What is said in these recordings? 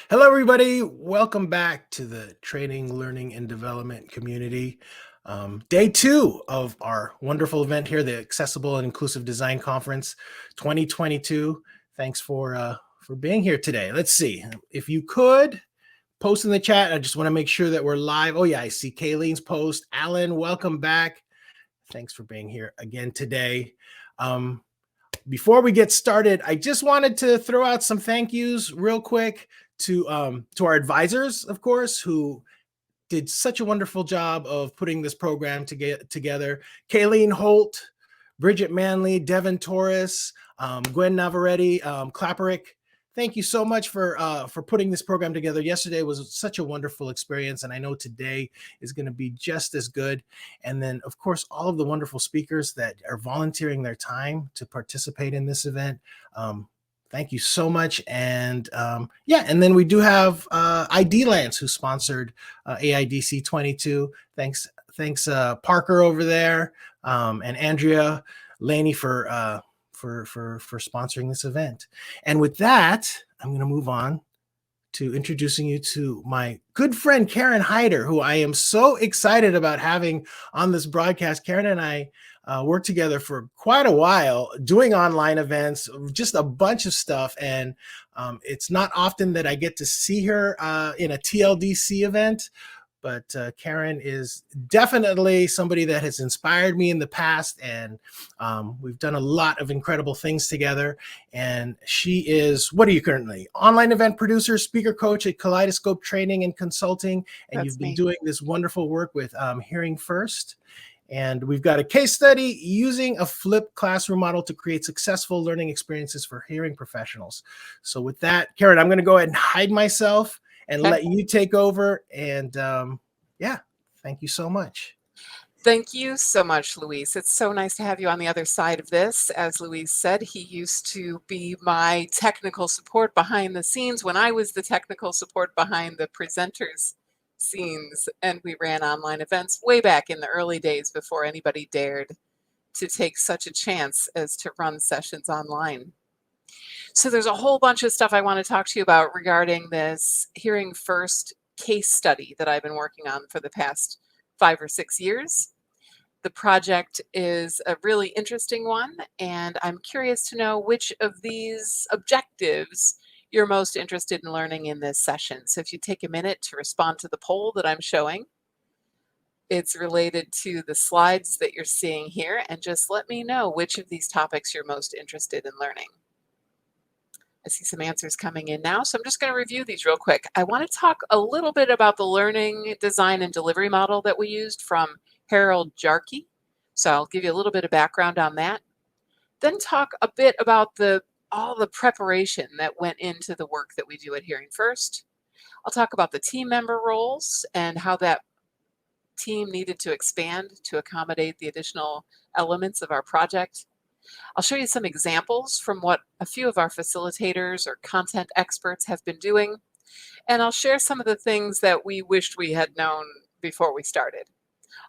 Hello, everybody. Welcome back to the Training, Learning, and Development community. Day two of our wonderful event here, the Accessible and Inclusive Design Conference 2022. Thanks for being here today. Let's see. If you could post in the chat, I just want to make sure that we're live. Oh, yeah, I see Kayleen's post. Alan, welcome back. Thanks for being here again today. Before we get started, I just wanted to throw out some thank yous real quick to our advisors, of course, who did such a wonderful job of putting this program together. Kayleen Holt, Bridget Manley, Devin Torres, Gwen Navarrete, Klapperick. Thank you so much for putting this program together. Yesterday was such a wonderful experience, and I know today is going to be just as good. And then, of course, all of the wonderful speakers that are volunteering their time to participate in this event. Thank you so much. And and then we do have ID Lance, who sponsored AIDC 22. Thanks, Parker over there, and Andrea Laney for sponsoring this event. And with that, I'm going to move on to introducing you to my good friend Karen Hyder, who I am so excited about having on this broadcast. Karen and I worked together for quite a while doing online events, just a bunch of stuff. And it's not often that I get to see her in a TLDC event. But Karen is definitely somebody that has inspired me in the past, and we've done a lot of incredible things together. And she is, what are you currently? Online event producer, speaker coach at Kaleidoscope Training and Consulting. And you've been doing this wonderful work with Hearing First. And we've got a case study using a flipped classroom model to create successful learning experiences for hearing professionals. So with that, Karen, I'm going to go ahead and hide myself and let you take over. And thank you so much. Thank you so much, Luis. It's so nice to have you on the other side of this. As Luis said, he used to be my technical support behind the scenes when I was the technical support behind the presenters' scenes, and we ran online events way back in the early days before anybody dared to take such a chance as to run sessions online. So there's a whole bunch of stuff I want to talk to you about regarding this Hearing First case study that I've been working on for the past 5 or 6 years. The project is a really interesting one, and I'm curious to know which of these objectives you're most interested in learning in this session. So if you take a minute to respond to the poll that I'm showing, it's related to the slides that you're seeing here, and just let me know which of these topics you're most interested in learning. I see some answers coming in now, so I'm just going to review these real quick. I want to talk a little bit about the learning, design, and delivery model that we used from Harold Jarkey. So I'll give you a little bit of background on that. Then talk a bit about all the preparation that went into the work that we do at Hearing First. I'll talk about the team member roles and how that team needed to expand to accommodate the additional elements of our project. I'll show you some examples from what a few of our facilitators or content experts have been doing, and I'll share some of the things that we wished we had known before we started.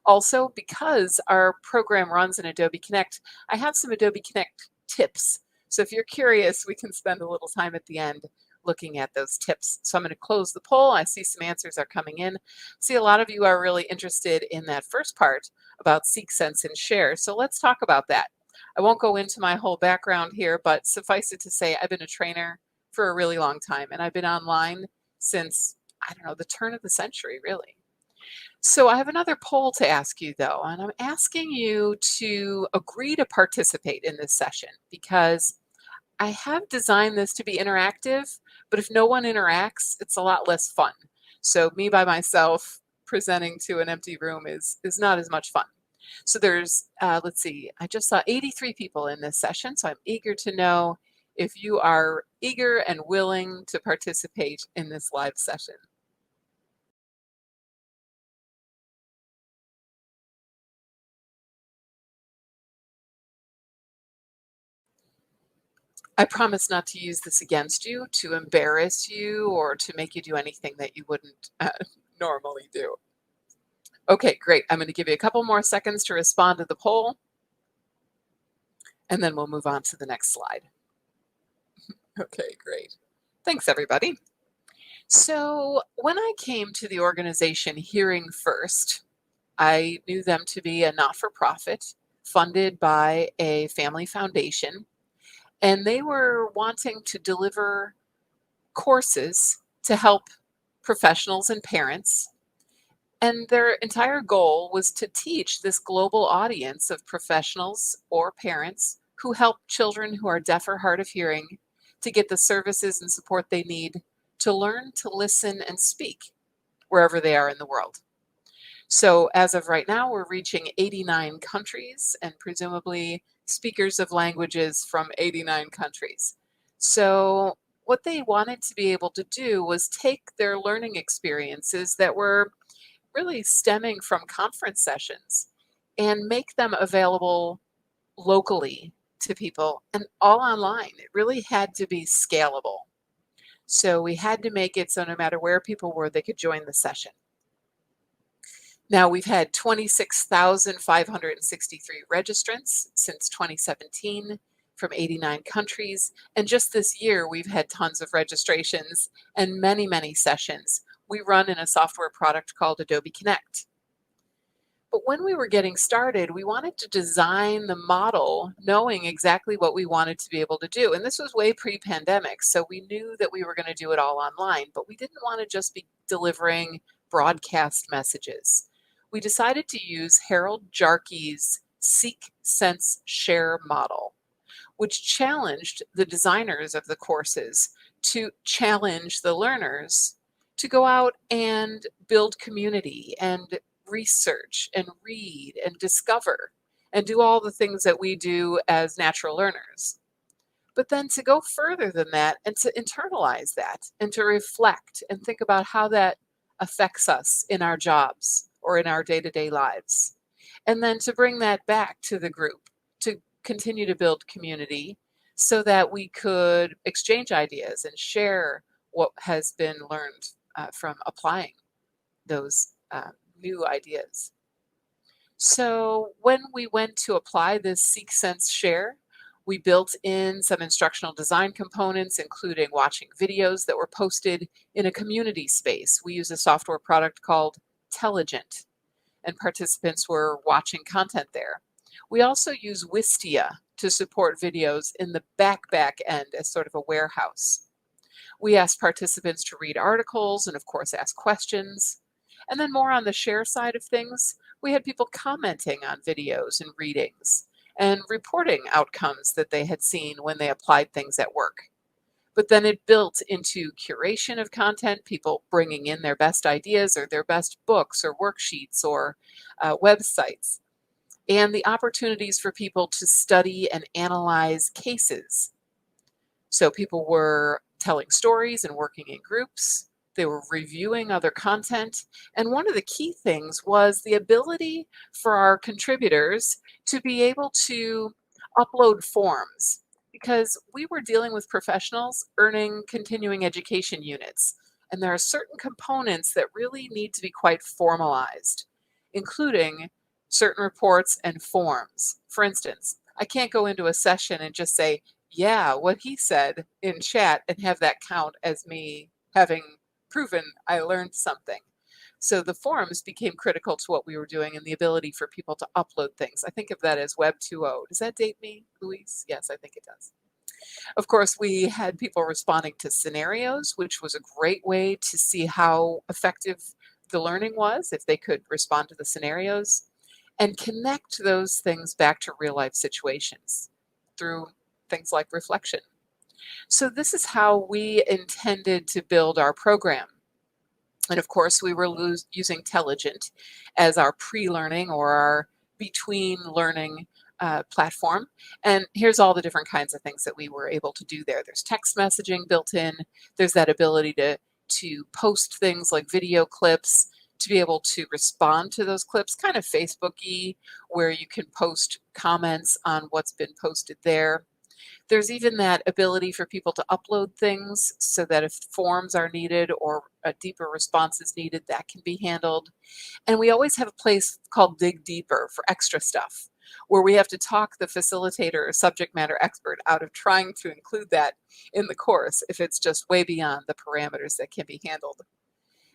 Also, because our program runs in Adobe Connect, I have some Adobe Connect tips. So if you're curious, we can spend a little time at the end looking at those tips. So I'm going to close the poll. I see some answers are coming in. See, a lot of you are really interested in that first part about seek, sense, and share. So let's talk about that. I won't go into my whole background here, but suffice it to say, I've been a trainer for a really long time, and I've been online since, I don't know, the turn of the century, really. So I have another poll to ask you, though, and I'm asking you to agree to participate in this session because I have designed this to be interactive, but if no one interacts, it's a lot less fun. So me by myself presenting to an empty room is not as much fun. So there's, let's see, I just saw 83 people in this session, so I'm eager to know if you are eager and willing to participate in this live session. I promise not to use this against you, to embarrass you, or to make you do anything that you wouldn't normally do. Okay, great. I'm going to give you a couple more seconds to respond to the poll, and then we'll move on to the next slide. Okay, great. Thanks, everybody. So when I came to the organization Hearing First, I knew them to be a not-for-profit funded by a family foundation, and they were wanting to deliver courses to help professionals and parents. And their entire goal was to teach this global audience of professionals or parents who help children who are deaf or hard of hearing to get the services and support they need to learn to listen and speak wherever they are in the world. So, as of right now, we're reaching 89 countries and presumably speakers of languages from 89 countries. So, what they wanted to be able to do was take their learning experiences that were really stemming from conference sessions and make them available locally to people and all online. It really had to be scalable. So we had to make it so no matter where people were, they could join the session. Now we've had 26,563 registrants since 2017 from 89 countries. And just this year, we've had tons of registrations and many, many sessions. We run in a software product called Adobe Connect. But when we were getting started, we wanted to design the model knowing exactly what we wanted to be able to do. And this was way pre-pandemic, so we knew that we were going to do it all online, but we didn't want to just be delivering broadcast messages. We decided to use Harold Jarkey's Seek, Sense, Share model, which challenged the designers of the courses to challenge the learners to go out and build community and research and read and discover and do all the things that we do as natural learners. But then to go further than that and to internalize that and to reflect and think about how that affects us in our jobs or in our day to day lives. And then to bring that back to the group to continue to build community so that we could exchange ideas and share what has been learned from applying those new ideas. So when we went to apply this Seek, Sense, Share, we built in some instructional design components, including watching videos that were posted in a community space. We use a software product called Telligent, and participants were watching content there. We also use Wistia to support videos in the back end as sort of a warehouse. We asked participants to read articles and, of course, ask questions. And then more on the share side of things, we had people commenting on videos and readings and reporting outcomes that they had seen when they applied things at work. But then it built into curation of content, people bringing in their best ideas or their best books or worksheets or websites, and the opportunities for people to study and analyze cases. So people were telling stories and working in groups. They were reviewing other content. And one of the key things was the ability for our contributors to be able to upload forms because we were dealing with professionals earning continuing education units. And there are certain components that really need to be quite formalized, including certain reports and forms. For instance, I can't go into a session and just say, yeah, what he said in chat and have that count as me having proven I learned something. So the forums became critical to what we were doing and the ability for people to upload things. I think of that as Web 2.0. Does that date me, Luis? Yes, I think it does. Of course, we had people responding to scenarios, which was a great way to see how effective the learning was if they could respond to the scenarios and connect those things back to real life situations through things like reflection. So this is how we intended to build our program. And of course, we were using Telligent as our pre-learning or our between learning platform. And here's all the different kinds of things that we were able to do there. There's text messaging built in. There's that ability to post things like video clips, to be able to respond to those clips, kind of Facebook-y, where you can post comments on what's been posted there. There's even that ability for people to upload things so that if forms are needed or a deeper response is needed, that can be handled. And we always have a place called Dig Deeper for extra stuff. where we have to talk the facilitator or subject matter expert out of trying to include that in the course if it's just way beyond the parameters that can be handled.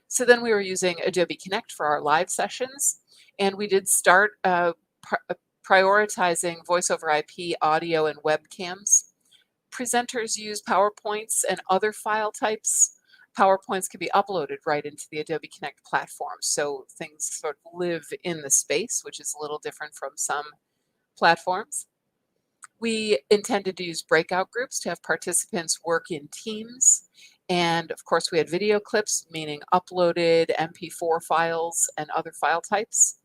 So then we were using Adobe Connect for our live sessions, and we did start prioritizing voice over IP audio and webcams. Presenters use PowerPoints and other file types. PowerPoints can be uploaded right into the Adobe Connect platform, so things sort of live in the space, which is a little different from some platforms. We intended to use breakout groups to have participants work in teams. And of course, we had video clips, meaning uploaded MP4 files and other file types.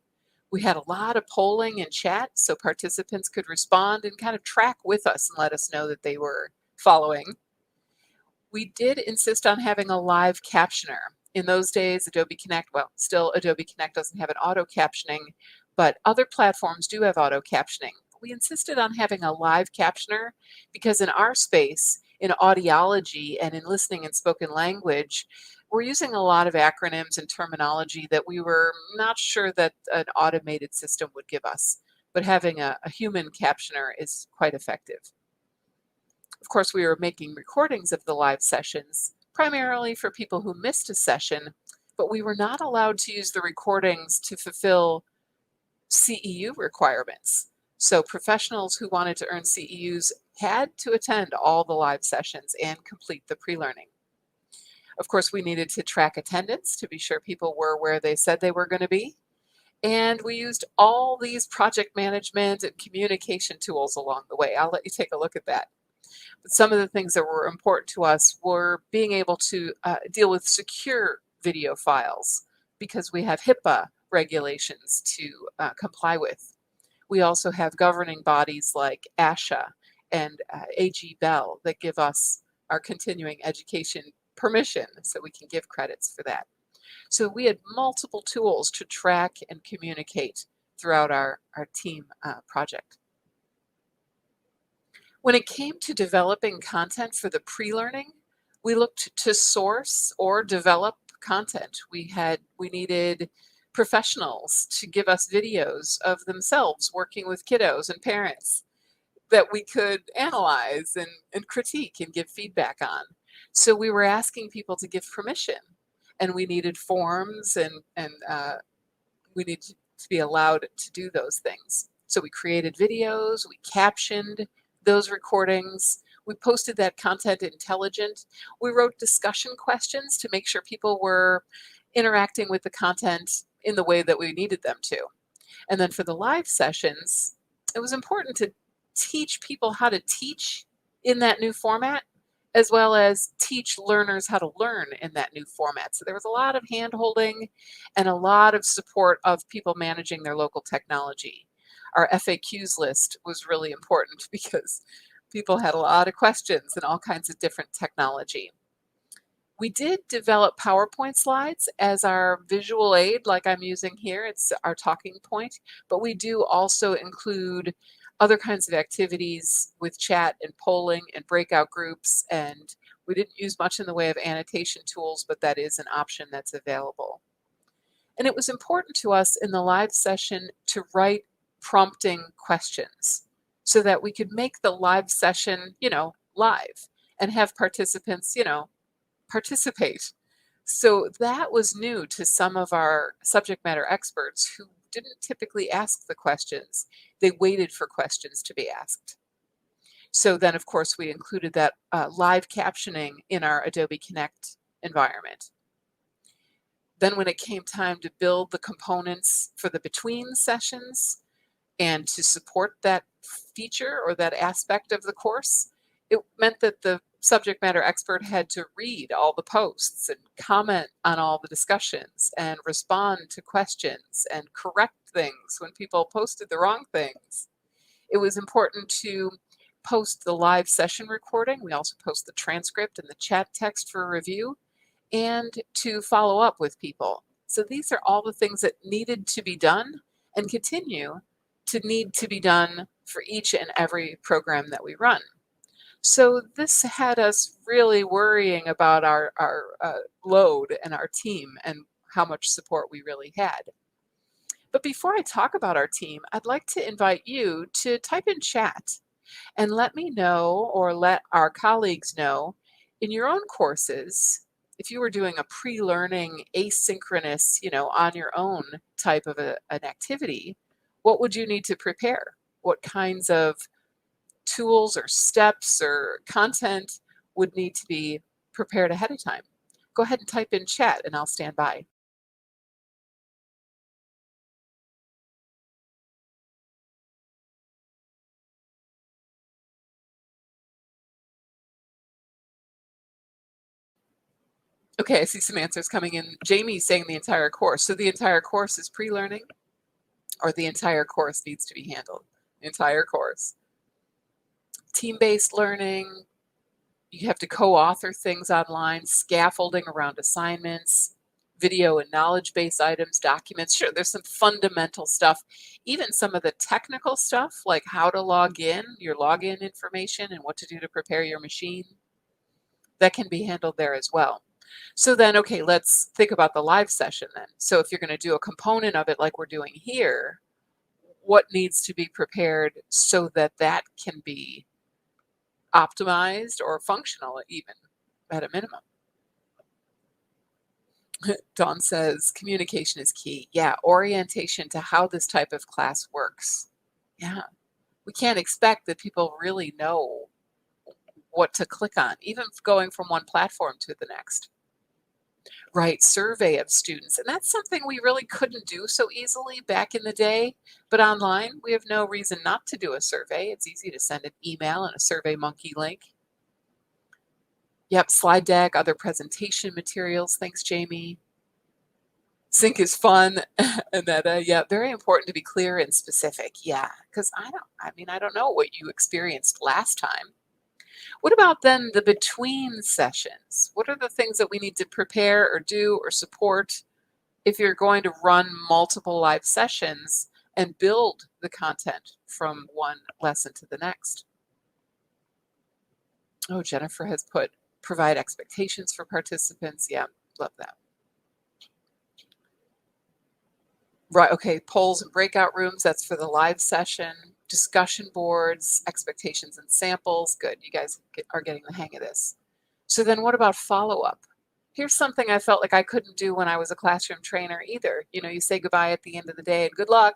We had a lot of polling and chat, so participants could respond and kind of track with us and let us know that they were following. We did insist on having a live captioner. In those days, Adobe Connect, well, still Adobe Connect doesn't have an auto captioning, but other platforms do have auto captioning. We insisted on having a live captioner because in our space, in audiology and in listening and spoken language, we're using a lot of acronyms and terminology that we were not sure that an automated system would give us, but having a human captioner is quite effective. Of course, we were making recordings of the live sessions, primarily for people who missed a session, but we were not allowed to use the recordings to fulfill CEU requirements. So professionals who wanted to earn CEUs had to attend all the live sessions and complete the pre-learning. Of course, we needed to track attendance to be sure people were where they said they were going to be. And we used all these project management and communication tools along the way. I'll let you take a look at that. But some of the things that were important to us were being able to deal with secure video files because we have HIPAA regulations to comply with. We also have governing bodies like ASHA and AG Bell that give us our continuing education permission so we can give credits for that. So we had multiple tools to track and communicate throughout our team project. When it came to developing content for the pre-learning, we looked to source or develop content. We needed professionals to give us videos of themselves working with kiddos and parents that we could analyze and critique and give feedback on. So we were asking people to give permission, and we needed forms and we needed to be allowed to do those things. So we created videos, we captioned those recordings, we posted that content intelligent. We wrote discussion questions to make sure people were interacting with the content in the way that we needed them to. And then for the live sessions, it was important to teach people how to teach in that new format, as well as teach learners how to learn in that new format. So there was a lot of hand-holding and a lot of support of people managing their local technology. Our FAQs list was really important because people had a lot of questions and all kinds of different technology. We did develop PowerPoint slides as our visual aid, like I'm using here. It's our talking point, but we do also include other kinds of activities with chat and polling and breakout groups, and we didn't use much in the way of annotation tools, but that is an option that's available. And it was important to us in the live session to write prompting questions so that we could make the live session, live and have participants, participate. So that was new to some of our subject matter experts who didn't typically ask the questions. They waited for questions to be asked. So then, of course, we included that live captioning in our Adobe Connect environment. Then when it came time to build the components for the between sessions and to support that feature or that aspect of the course, it meant that the subject matter expert had to read all the posts and comment on all the discussions and respond to questions and correct things when people posted the wrong things. It was important to post the live session recording. We also post the transcript and the chat text for review and to follow up with people. So these are all the things that needed to be done and continue to need to be done for each and every program that we run. So this had us really worrying about our load and our team and how much support we really had. But before I talk about our team, I'd like to invite you to type in chat and let me know, or let our colleagues know, in your own courses, if you were doing a pre-learning asynchronous, on your own type of an activity, what would you need to prepare? What kinds of tools or steps or content would need to be prepared ahead of time? Go ahead and type in chat and I'll stand by. Okay, I see some answers coming in. Jamie's saying the entire course. So the entire course is pre-learning, or the entire course needs to be handled? The entire course. Team-based learning, you have to co-author things online, scaffolding around assignments, video and knowledge-based items, documents. Sure, there's some fundamental stuff. Even some of the technical stuff, like how to log in, your login information, and what to do to prepare your machine, that can be handled there as well. So then, okay, let's think about the live session then. So if you're going to do a component of it like we're doing here, what needs to be prepared so that that can be optimized or functional even at a minimum? Dawn says communication is key. Yeah, orientation to how this type of class works. Yeah, we can't expect that people really know what to click on, even going from one platform to the next. Right, survey of students. And that's something we really couldn't do so easily back in the day. But online, we have no reason not to do a survey. It's easy to send an email and a Survey Monkey link. Yep, slide deck, other presentation materials. Thanks, Jamie. Sync is fun. Annetta, yeah, very important to be clear and specific. Yeah, because I don't know what you experienced last time. What about then the between sessions? What are the things that we need to prepare or do or support if you're going to run multiple live sessions and build the content from one lesson to the next? Oh, Jennifer has put provide expectations for participants. Yeah, love that. Right, okay, polls and breakout rooms, that's for the live session. Discussion boards, expectations and samples. Good, you guys are getting the hang of this. So then what about follow-up? Here's something I felt like I couldn't do when I was a classroom trainer either. You say goodbye at the end of the day and good luck.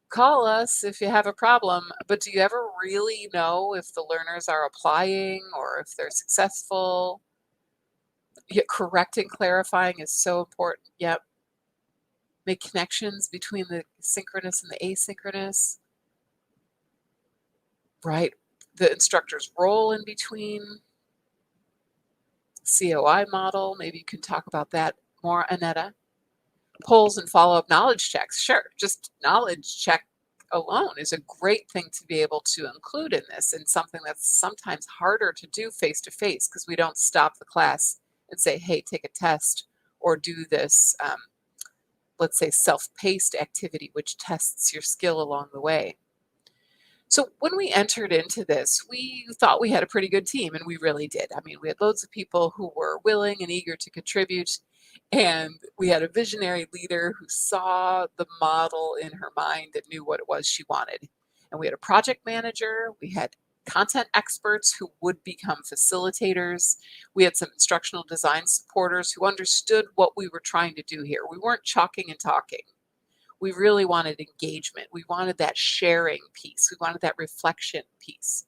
Call us if you have a problem, but do you ever really know if the learners are applying or if they're successful? Yeah, correcting, clarifying is so important. Yep. Make connections between the synchronous and the asynchronous. Right. The instructor's role in between. COI model, maybe you can talk about that more, Annetta. Polls and follow-up knowledge checks. Sure, just knowledge check alone is a great thing to be able to include in this, and something that's sometimes harder to do face-to-face because we don't stop the class and say, hey, take a test or do this, let's say, self-paced activity, which tests your skill along the way. So when we entered into this, we thought we had a pretty good team, and we really did. I mean, we had loads of people who were willing and eager to contribute, and we had a visionary leader who saw the model in her mind and knew what it was she wanted. And we had a project manager, we had content experts who would become facilitators. We had some instructional design supporters who understood what we were trying to do here. We weren't chalking and talking. We really wanted engagement. We wanted that sharing piece. We wanted that reflection piece.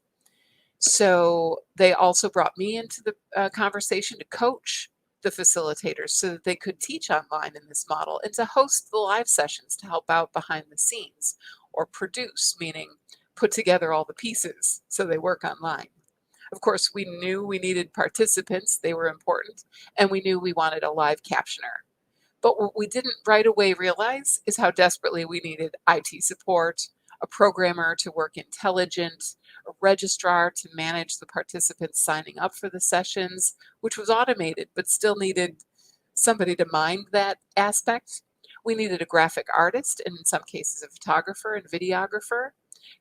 So they also brought me into the conversation to coach the facilitators so that they could teach online in this model and to host the live sessions to help out behind the scenes, or produce, meaning put together all the pieces so they work online. Of course, we knew we needed participants. They were important. And we knew we wanted a live captioner. But what we didn't right away realize is how desperately we needed IT support, a programmer to work intelligent, a registrar to manage the participants signing up for the sessions, which was automated but still needed somebody to mind that aspect. We needed a graphic artist, and in some cases a photographer and videographer,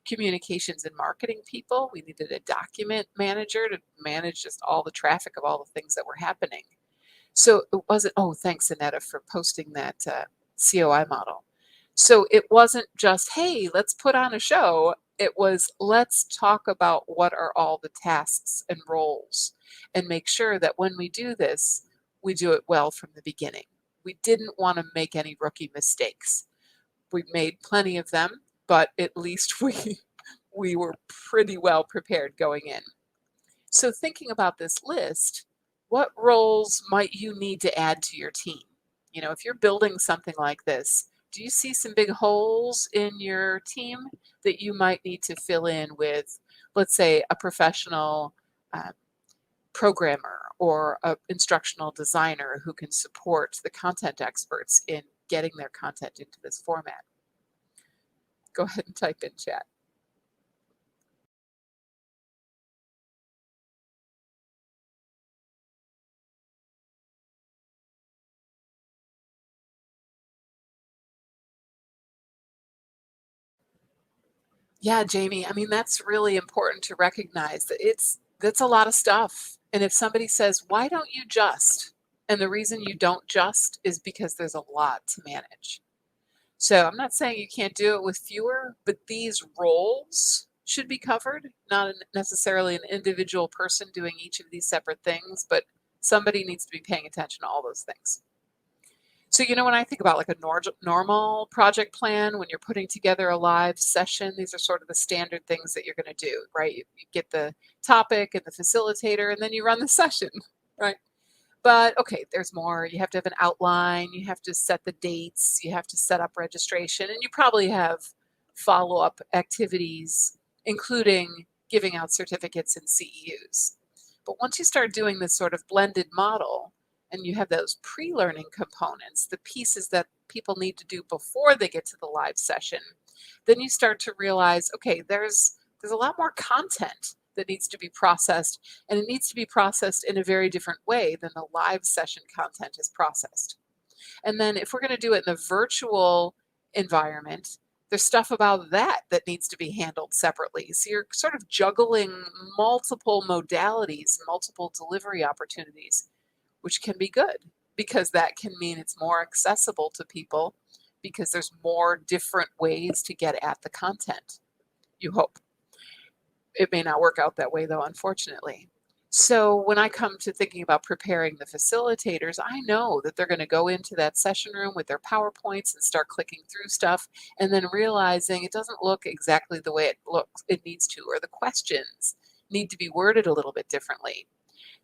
communications and marketing people. We needed a document manager to manage just all the traffic of all the things that were happening. So it wasn't, oh, thanks, Annetta, for posting that COI model. So it wasn't just, hey, let's put on a show. It was, let's talk about what are all the tasks and roles and make sure that when we do this, we do it well from the beginning. We didn't want to make any rookie mistakes. We made plenty of them, but at least we were pretty well prepared going in. So thinking about this list, what roles might you need to add to your team? If you're building something like this, do you see some big holes in your team that you might need to fill in with, let's say, a professional uh, programmer or an instructional designer who can support the content experts in getting their content into this format? Go ahead and type in chat. Yeah, Jamie, I mean, that's really important to recognize that that's a lot of stuff. And if somebody says, "Why don't you just?" And the reason you don't just is because there's a lot to manage. So I'm not saying you can't do it with fewer, but these roles should be covered, not necessarily an individual person doing each of these separate things, but somebody needs to be paying attention to all those things. So, when I think about like a normal project plan, when you're putting together a live session, these are sort of the standard things that you're going to do, right? You get the topic and the facilitator, and then you run the session, right? But okay, there's more. You have to have an outline, you have to set the dates, you have to set up registration, and you probably have follow up activities, including giving out certificates and CEUs. But once you start doing this sort of blended model, and you have those pre-learning components, the pieces that people need to do before they get to the live session, then you start to realize, okay, there's a lot more content that needs to be processed, and it needs to be processed in a very different way than the live session content is processed. And then if we're going to do it in the virtual environment, there's stuff about that that needs to be handled separately. So you're sort of juggling multiple modalities, multiple delivery opportunities, which can be good because that can mean it's more accessible to people because there's more different ways to get at the content. You hope. It may not work out that way though, unfortunately. So when I come to thinking about preparing the facilitators, I know that they're going to go into that session room with their PowerPoints and start clicking through stuff and then realizing it doesn't look exactly the way it needs to, or the questions need to be worded a little bit differently.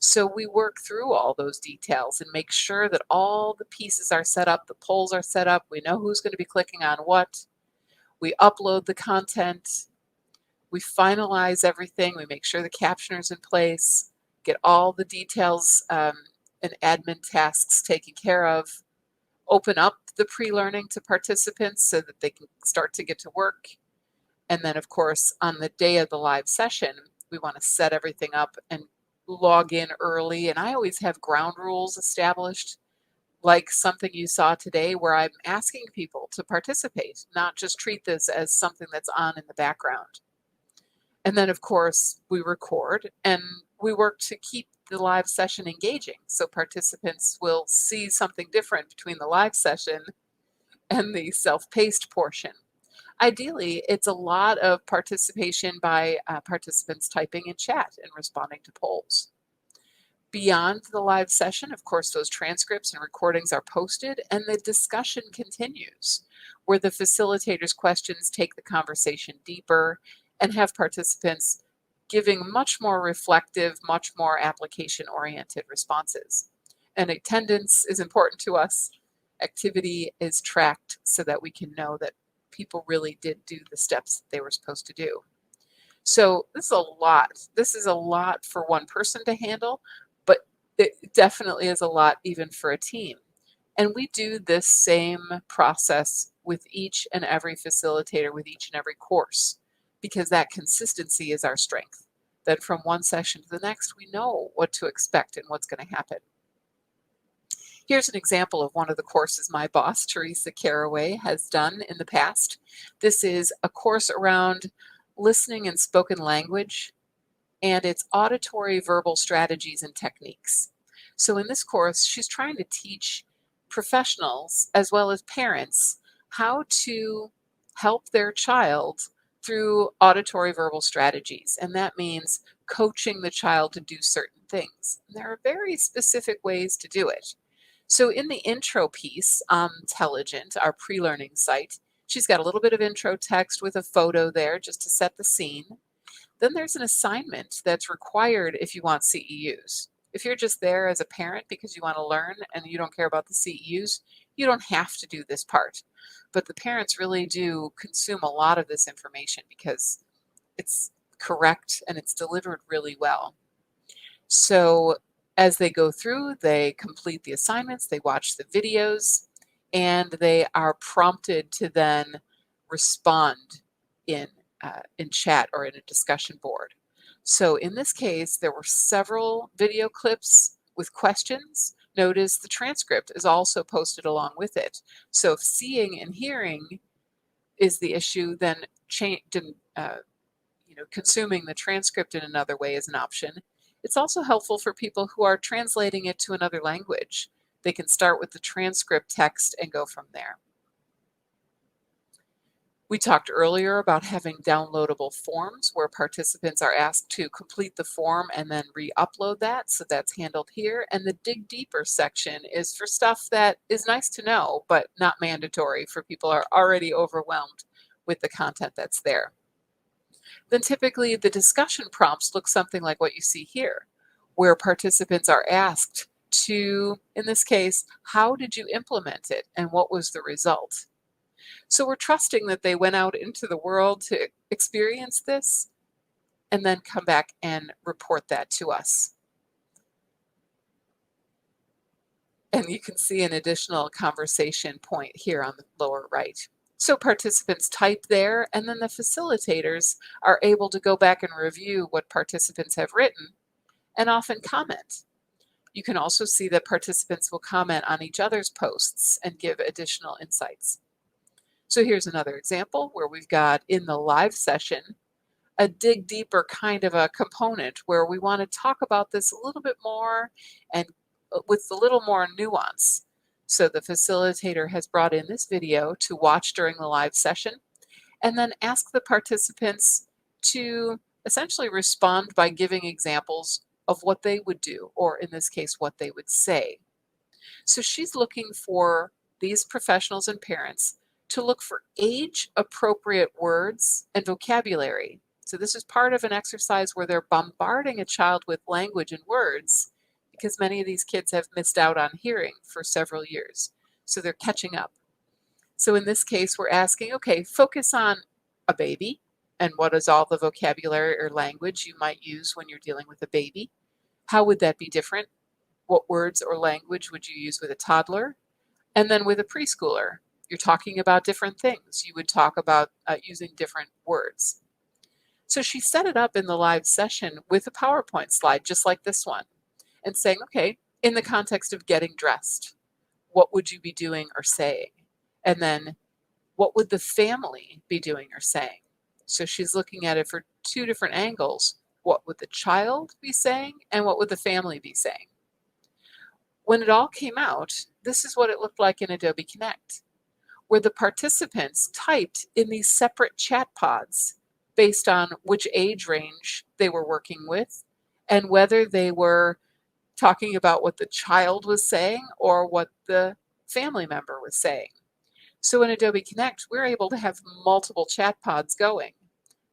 So we work through all those details and make sure that all the pieces are set up, the polls are set up, we know who's going to be clicking on what, we upload the content, we finalize everything, we make sure the captioner's in place, get all the details and admin tasks taken care of, open up the pre-learning to participants so that they can start to get to work. And then, of course, on the day of the live session, we want to set everything up and log in early. And I always have ground rules established, like something you saw today where I'm asking people to participate, not just treat this as something that's on in the background. And then, of course, we record and we work to keep the live session engaging. So participants will see something different between the live session and the self-paced portion. Ideally, it's a lot of participation by participants typing in chat and responding to polls. Beyond the live session, of course, those transcripts and recordings are posted and the discussion continues, where the facilitator's questions take the conversation deeper and have participants giving much more reflective, much more application-oriented responses. And attendance is important to us. Activity is tracked so that we can know that people really did do the steps that they were supposed to do. So this is a lot. This is a lot for one person to handle, but it definitely is a lot even for a team. And we do this same process with each and every facilitator, with each and every course, because that consistency is our strength. That from one session to the next, we know what to expect and what's going to happen. Here's an example of one of the courses my boss, Teresa Caraway, has done in the past. This is a course around listening and spoken language, and it's auditory verbal strategies and techniques. So in this course, she's trying to teach professionals as well as parents how to help their child through auditory verbal strategies. And that means coaching the child to do certain things. And there are very specific ways to do it. So in the intro piece, Intelligent, our pre-learning site, she's got a little bit of intro text with a photo there just to set the scene. Then there's an assignment that's required if you want CEUs. If you're just there as a parent because you want to learn and you don't care about the CEUs, you don't have to do this part. But the parents really do consume a lot of this information because it's correct and it's delivered really well. So as they go through, they complete the assignments, they watch the videos, and they are prompted to then respond in chat or in a discussion board. So in this case, there were several video clips with questions. Notice the transcript is also posted along with it. So if seeing and hearing is the issue, then consuming the transcript in another way is an option. It's also helpful for people who are translating it to another language. They can start with the transcript text and go from there. We talked earlier about having downloadable forms where participants are asked to complete the form and then re-upload that, so that's handled here. And the Dig Deeper section is for stuff that is nice to know, but not mandatory for people who are already overwhelmed with the content that's there. Then typically the discussion prompts look something like what you see here, where participants are asked to, in this case, how did you implement it and what was the result? So we're trusting that they went out into the world to experience this and then come back and report that to us. And you can see an additional conversation point here on the lower right. So participants type there, and then the facilitators are able to go back and review what participants have written and often comment. You can also see that participants will comment on each other's posts and give additional insights. So here's another example where we've got in the live session a dig deeper kind of a component where we want to talk about this a little bit more and with a little more nuance. So the facilitator has brought in this video to watch during the live session and then ask the participants to essentially respond by giving examples of what they would do, or in this case, what they would say. So she's looking for these professionals and parents to look for age-appropriate words and vocabulary. So this is part of an exercise where they're bombarding a child with language and words because many of these kids have missed out on hearing for several years. So they're catching up. So in this case, we're asking, okay, focus on a baby and what is all the vocabulary or language you might use when you're dealing with a baby. How would that be different? What words or language would you use with a toddler? And then with a preschooler, you're talking about different things. You would talk about using different words. So she set it up in the live session with a PowerPoint slide, just like this one, and saying, okay, in the context of getting dressed, what would you be doing or saying? And then what would the family be doing or saying? So she's looking at it for two different angles. What would the child be saying and what would the family be saying? When it all came out, this is what it looked like in Adobe Connect, where the participants typed in these separate chat pods based on which age range they were working with and whether they were talking about what the child was saying or what the family member was saying. So in Adobe Connect, we're able to have multiple chat pods going.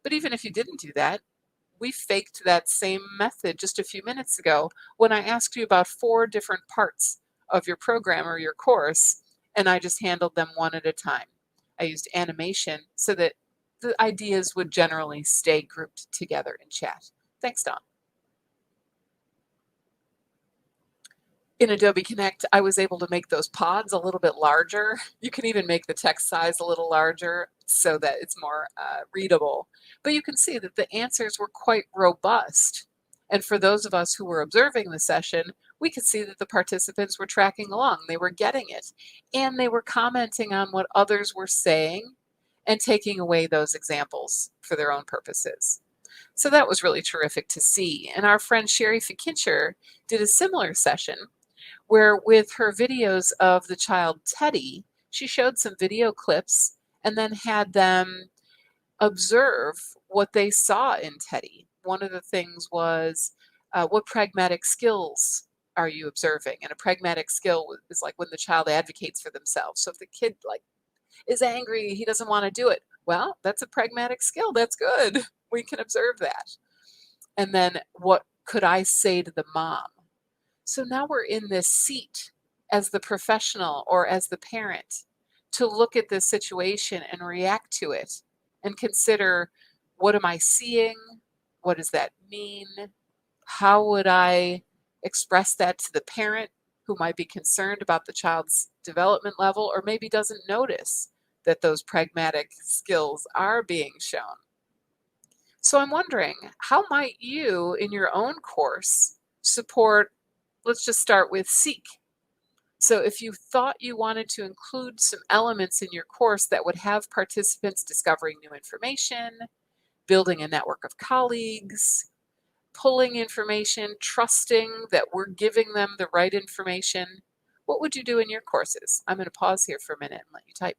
But even if you didn't do that, we faked that same method just a few minutes ago when I asked you about 4 different parts of your program or your course, and I just handled them one at a time. I used animation so that the ideas would generally stay grouped together in chat. Thanks, Don. In Adobe Connect, I was able to make those pods a little bit larger. You can even make the text size a little larger so that it's more readable. But you can see that the answers were quite robust. And for those of us who were observing the session, we could see that the participants were tracking along. They were getting it. And they were commenting on what others were saying and taking away those examples for their own purposes. So that was really terrific to see. And our friend Sherry Fikincher did a similar session where with her videos of the child Teddy, she showed some video clips and then had them observe what they saw in Teddy. One of the things was, what pragmatic skills are you observing? And a pragmatic skill is like when the child advocates for themselves. So if the kid like is angry, he doesn't want to do it. Well, that's a pragmatic skill. That's good. We can observe that. And then what could I say to the mom? So now we're in this seat as the professional or as the parent to look at this situation and react to it and consider, what am I seeing? What does that mean? How would I express that to the parent who might be concerned about the child's development level or maybe doesn't notice that those pragmatic skills are being shown? So I'm wondering, how might you in your own course support, let's just start with seek. So if you thought you wanted to include some elements in your course that would have participants discovering new information, building a network of colleagues, pulling information, trusting that we're giving them the right information, what would you do in your courses? I'm going to pause here for a minute and let you type.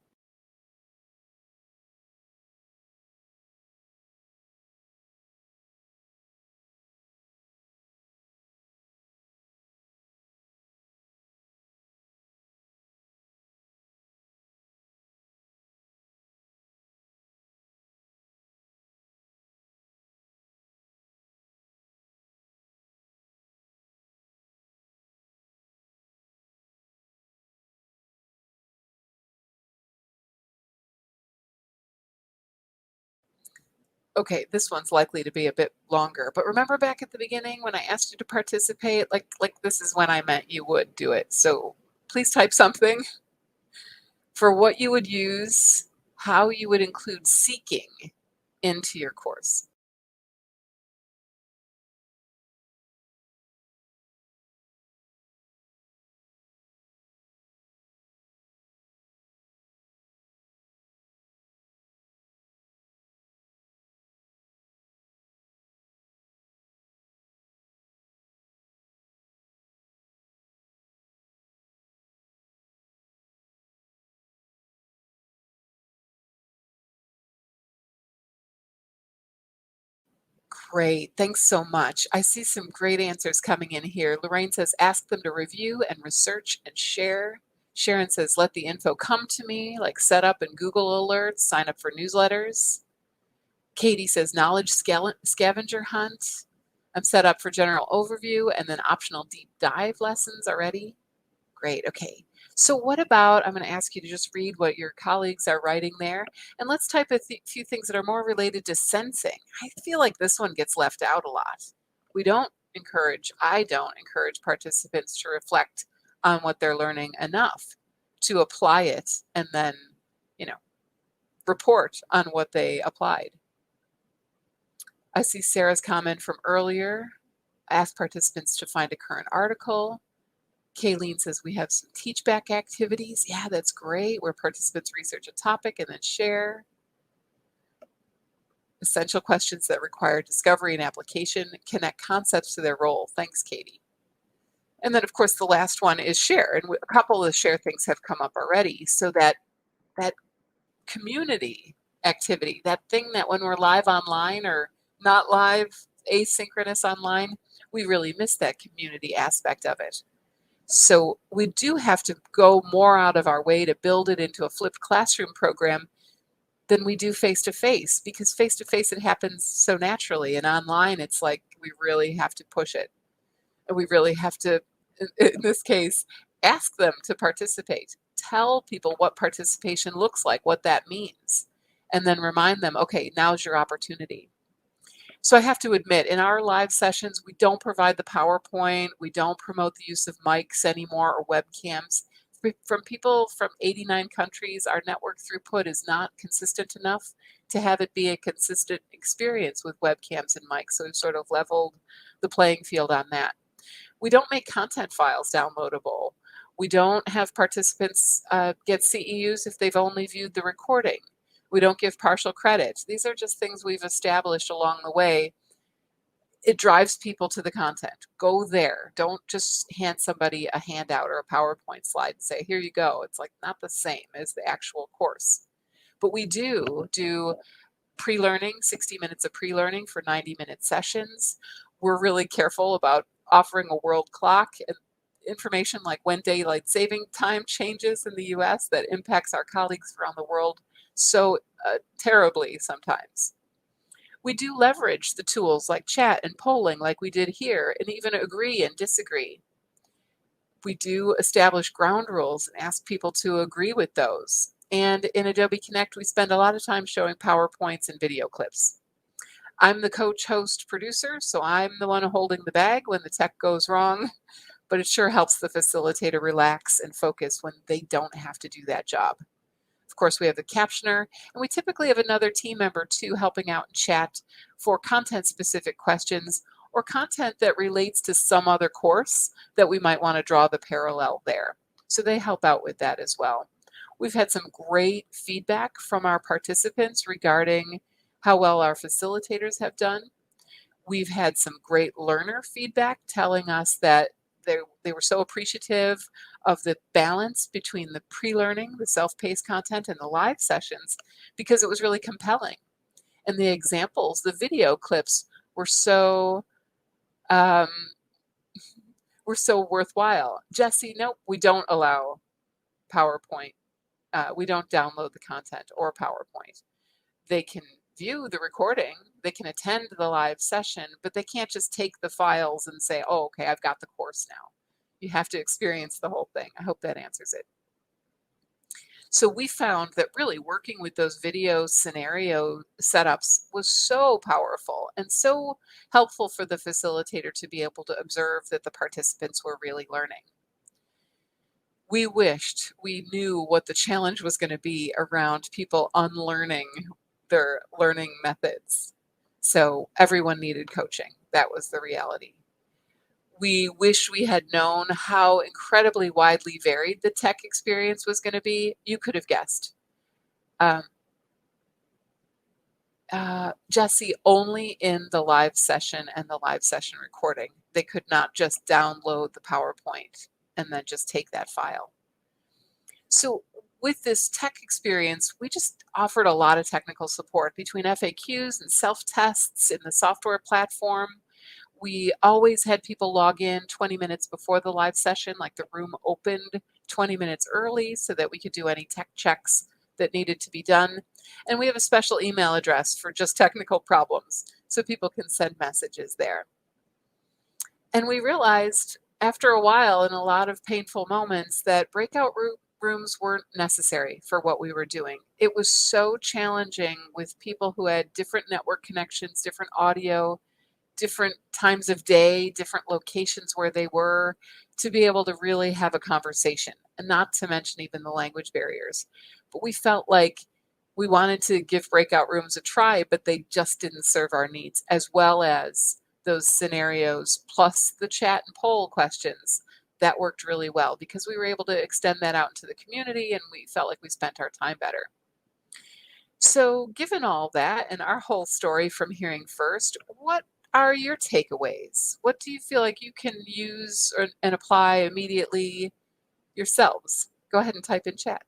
Okay, this one's likely to be a bit longer, but remember back at the beginning when I asked you to participate, like this is when I meant you would do it. So please type something for what you would use, how you would include seeking into your course. Great, thanks so much. I see some great answers coming in here. Lorraine says, ask them to review and research and share. Sharon says, let the info come to me, like set up and Google alerts, sign up for newsletters. Katie says, knowledge scavenger hunt. I'm set up for general overview and then optional deep dive lessons already. Great, okay. So what about, I'm going to ask you to just read what your colleagues are writing there, and let's type a few things that are more related to sensing. I feel like this one gets left out a lot. I don't encourage participants to reflect on what they're learning enough to apply it and then, you know, report on what they applied. I see Sarah's comment from earlier. Ask participants to find a current article. Kayleen says we have some teach back activities. Yeah, that's great, where participants research a topic and then share. Essential questions that require discovery and application, connect concepts to their role. Thanks, Katie. And then, of course, the last one is share. And a couple of the share things have come up already. So that community activity, that thing that when we're live online or not live, asynchronous online, we really miss that community aspect of it. So we do have to go more out of our way to build it into a flipped classroom program than we do face-to-face, because face-to-face it happens so naturally, and online it's like we really have to push it. And we really have to, in this case, ask them to participate. Tell people what participation looks like, what that means, and then remind them, okay, now's your opportunity. So I have to admit, in our live sessions, we don't provide the PowerPoint. We don't promote the use of mics anymore or webcams. From people from 89 countries, our network throughput is not consistent enough to have it be a consistent experience with webcams and mics. So we've sort of leveled the playing field on that. We don't make content files downloadable. We don't have participants get CEUs if they've only viewed the recording. We don't give partial credit. These are just things we've established along the way. it drives people to the content. Go there. Don't just hand somebody a handout or a PowerPoint slide and say, here you go. It's like not the same as the actual course. But we do pre-learning, 60 minutes of pre-learning for 90-minute sessions. We're really careful about offering a world clock and information like when daylight saving time changes in the US that impacts our colleagues around the world so terribly sometimes. We do leverage the tools like chat and polling like we did here, and even agree and disagree. We do establish ground rules and ask people to agree with those. And in Adobe Connect, we spend a lot of time showing PowerPoints and video clips. I'm the coach, host, producer, so I'm the one holding the bag when the tech goes wrong, but it sure helps the facilitator relax and focus when they don't have to do that job. Of course, we have the captioner, and we typically have another team member too helping out in chat for content-specific questions or content that relates to some other course that we might want to draw the parallel there. So they help out with that as well. We've had some great feedback from our participants regarding how well our facilitators have done. We've had some great learner feedback telling us that they were so appreciative of the balance between the pre-learning, the self-paced content, and the live sessions because it was really compelling. And the examples, the video clips were so worthwhile. Jesse, nope, we don't allow PowerPoint. We don't download the content or PowerPoint. They can view the recording, they can attend the live session, but they can't just take the files and say, oh, okay, I've got the course now. You have to experience the whole thing. I hope that answers it. So we found that really working with those video scenario setups was so powerful and so helpful for the facilitator to be able to observe that the participants were really learning. We wished we knew what the challenge was going to be around people unlearning their learning methods. So everyone needed coaching. That was the reality. We wish we had known how incredibly widely varied the tech experience was going to be. You could have guessed. Jesse, only in the live session and the live session recording. They could not just download the PowerPoint and then just take that file. So with this tech experience, we just offered a lot of technical support between FAQs and self-tests in the software platform. We always had people log in 20 minutes before the live session, like the room opened 20 minutes early so that we could do any tech checks that needed to be done. And we have a special email address for just technical problems so people can send messages there. And we realized after a while, in a lot of painful moments, that breakout rooms weren't necessary for what we were doing. It was so challenging with people who had different network connections, different audio, different times of day, different locations where they were, to be able to really have a conversation, and not to mention even the language barriers. But we felt like we wanted to give breakout rooms a try, but they just didn't serve our needs, as well as those scenarios plus the chat and poll questions. That worked really well because we were able to extend that out into the community, and we felt like we spent our time better. So given all that and our whole story from hearing first, what are your takeaways? What do you feel like you can use and apply immediately yourselves? Go ahead and type in chat.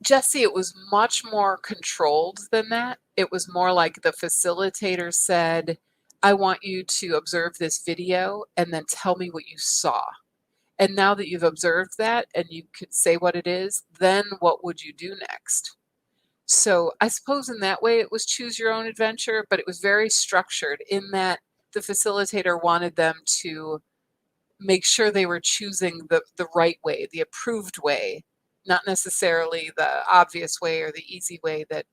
Jesse, it was much more controlled than that. It was more like the facilitator said, I want you to observe this video and then tell me what you saw. And now that you've observed that and you could say what it is, then what would you do next? So I suppose in that way it was choose your own adventure, but it was very structured in that the facilitator wanted them to make sure they were choosing the right way, the approved way, not necessarily the obvious way or the easy way that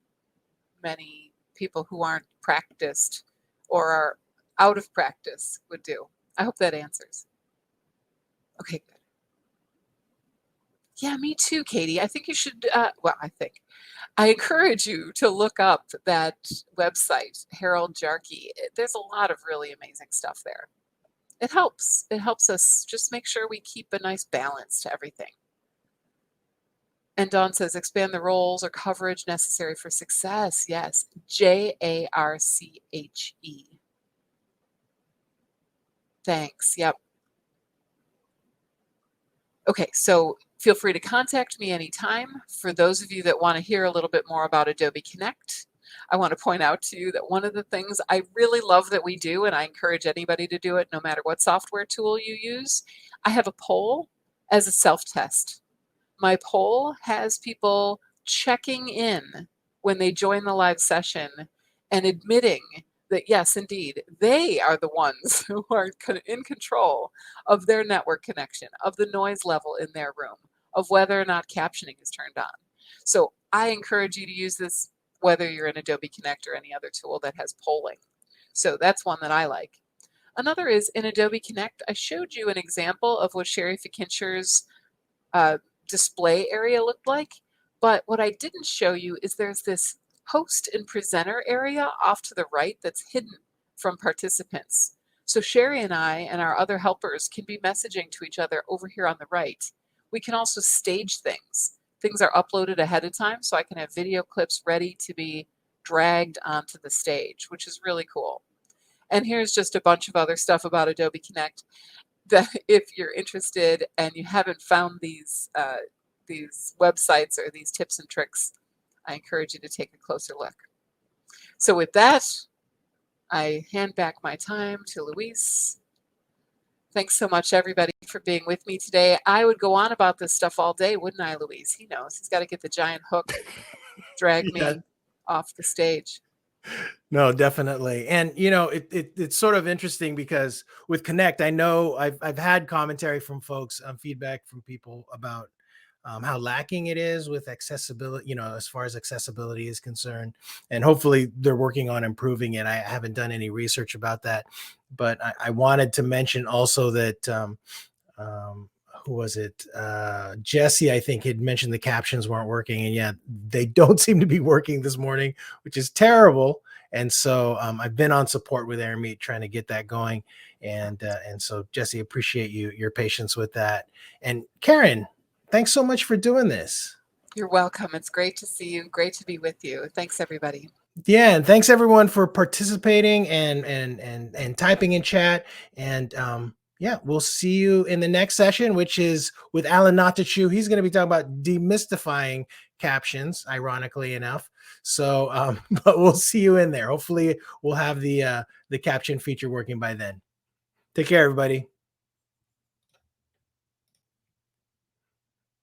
many people who aren't practiced or are out of practice would do. I hope that answers. Okay, good. Yeah, me too, Katie. I think you should, I encourage you to look up that website, Harold Jarkey. There's a lot of really amazing stuff there. It helps. It helps us just make sure we keep a nice balance to everything. And Dawn says, expand the roles or coverage necessary for success. Yes, JARCHE. Thanks. Yep. Okay, so feel free to contact me anytime. For those of you that want to hear a little bit more about Adobe Connect, I want to point out to you that one of the things I really love that we do, and I encourage anybody to do it no matter what software tool you use, I have a poll as a self-test. My poll has people checking in when they join the live session and admitting that, yes, indeed, they are the ones who are in control of their network connection, of the noise level in their room, of whether or not captioning is turned on. So I encourage you to use this whether you're in Adobe Connect or any other tool that has polling. So that's one that I like. Another is in Adobe Connect, I showed you an example of what Sherry Finkincher's display area looked like. But what I didn't show you is there's this host and presenter area off to the right that's hidden from participants. So Sherry and I and our other helpers can be messaging to each other over here on the right. We can also stage things. Things are uploaded ahead of time, so I can have video clips ready to be dragged onto the stage, which is really cool. And here's just a bunch of other stuff about Adobe Connect that if you're interested and you haven't found these websites or these tips and tricks, I encourage you to take a closer look. So with that, I hand back my time to Luis. Thanks so much, everybody, for being with me today. I would go on about this stuff all day, wouldn't I, Luis? He knows. He's got to get the giant hook, drag Yeah. me off the stage. No, definitely. And it's sort of interesting because with Connect, I know I've had commentary from folks, feedback from people about how lacking it is with accessibility, as far as accessibility is concerned. And hopefully they're working on improving it. I haven't done any research about that, but I wanted to mention also that who was it? Jesse, I think, had mentioned the captions weren't working, and yeah, they don't seem to be working this morning, which is terrible. And so I've been on support with AirMeet trying to get that going, and so Jesse, appreciate your patience with that. And Karen, thanks so much for doing this. You're welcome. It's great to see you. Great to be with you. Thanks, everybody. Yeah, and thanks everyone for participating and typing in chat. And yeah, we'll see you in the next session, which is with Alan Natachu. He's going to be talking about demystifying captions, ironically enough. So, but we'll see you in there. Hopefully, we'll have the caption feature working by then. Take care, everybody.